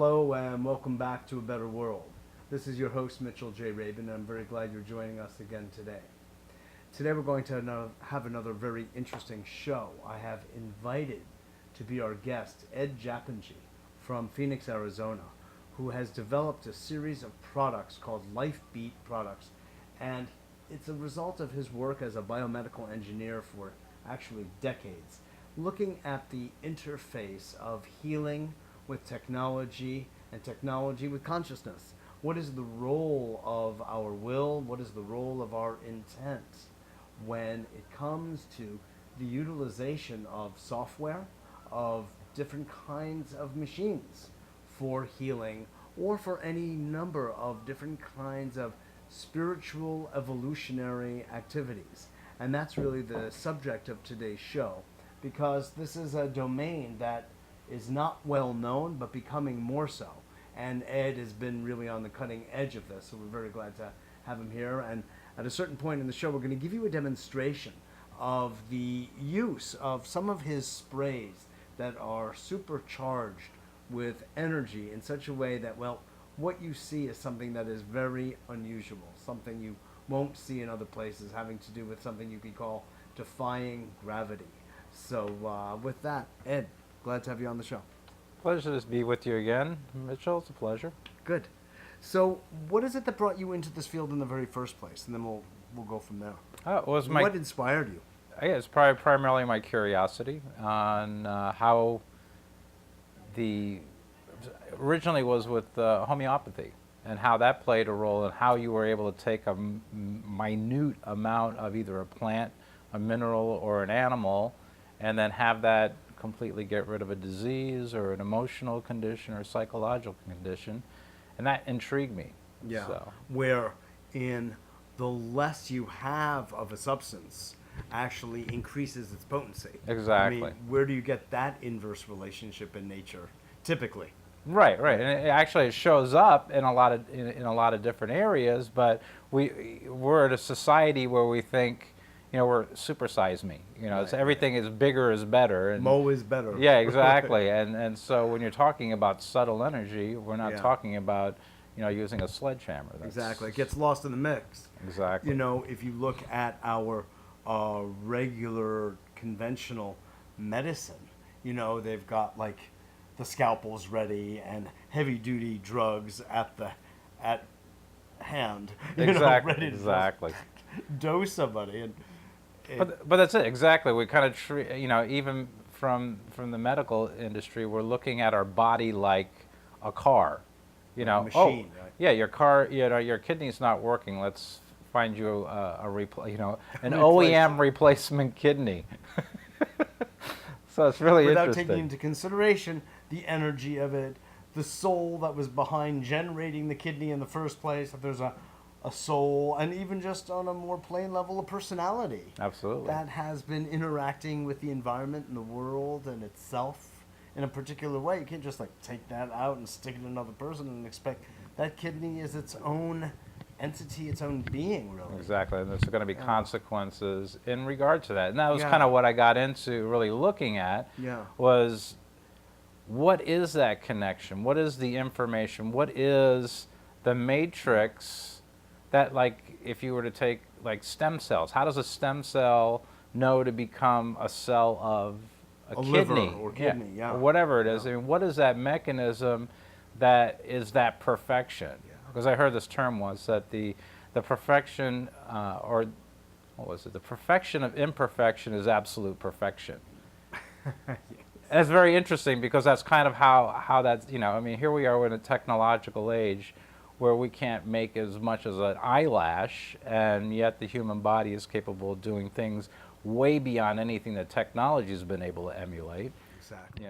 Hello and welcome back to A Better World. This is your host Mitchell J. Rabin, and I'm very glad you're joining us again today. Today we're going to have another very interesting show. I have invited to be our guest Ed Japngie from Phoenix, Arizona, who has developed a series of products called Life Beat products, and it's a result of his work as a biomedical engineer for actually decades, looking at the interface of healing with technology and technology with consciousness. What is the role of our will? What is the role of our intent when it comes to the utilization of software, of different kinds of machines for healing, or for any number of different kinds of spiritual evolutionary activities? And that's really the subject of today's show, because this is a domain that is not well known, but becoming more so. And Ed has been really on the cutting edge of this, so we're very glad to have him here. And at a certain point in the show, we're going to give you a demonstration of the use of some of his sprays that are supercharged with energy in such a way that, well, what you see is something that is very unusual, something you won't see in other places, having to do with something you could call defying gravity. So with that, Ed, glad to have you on the show. Pleasure to be with you again, Mitchell. It's a pleasure. Good. So what is it that brought you into this field in the very first place? And then we'll go from there. What inspired you? It's primarily my curiosity on how originally was with homeopathy, and how that played a role, and how you were able to take a minute amount of either a plant, a mineral, or an animal, and then have that completely get rid of a disease or an emotional condition or a psychological condition, and that intrigued me. Yeah. So. Where in the less you have of a substance actually increases its potency. Exactly. I mean, where do you get that inverse relationship in nature, typically? Right, and it shows up in a lot of different areas. But we're at a society where we think, we're supersize me. Right, everything is bigger is better. And Mo is better. Yeah, exactly. and so when you're talking about subtle energy, we're not talking about using a sledgehammer. Exactly. It gets lost in the mix. Exactly. If you look at our regular conventional medicine, they've got like the scalpels ready and heavy duty drugs at hand. Exactly. Ready to exactly. dose somebody. But that's it. Exactly. We kind of treat, even from the medical industry, we're looking at our body like a car. A machine, right? Yeah, your car, your kidney's not working. Let's find you an OEM replacement kidney. So it's really without interesting. Taking into consideration the energy of it, the soul that was behind generating the kidney in the first place, if there's a soul, and even just on a more plain level, a personality. Absolutely. That has been interacting with the environment and the world and itself in a particular way. You can't just take that out and stick it in another person and expect that kidney is its own entity, its own being, really. Exactly, and there's going to be consequences in regard to that. And that was kind of what I got into really looking at, was what is that connection? What is the information? What is the matrix that, if you were to take, stem cells, how does a stem cell know to become a cell of a kidney? Liver or kidney, or whatever it is. I mean, what is that mechanism that is that perfection? Because I heard this term once, that the perfection, or what was it? The perfection of imperfection is absolute perfection. And it's very interesting, because that's kind of how that's, here we are in a technological age where we can't make as much as an eyelash, and yet the human body is capable of doing things way beyond anything that technology has been able to emulate. Exactly.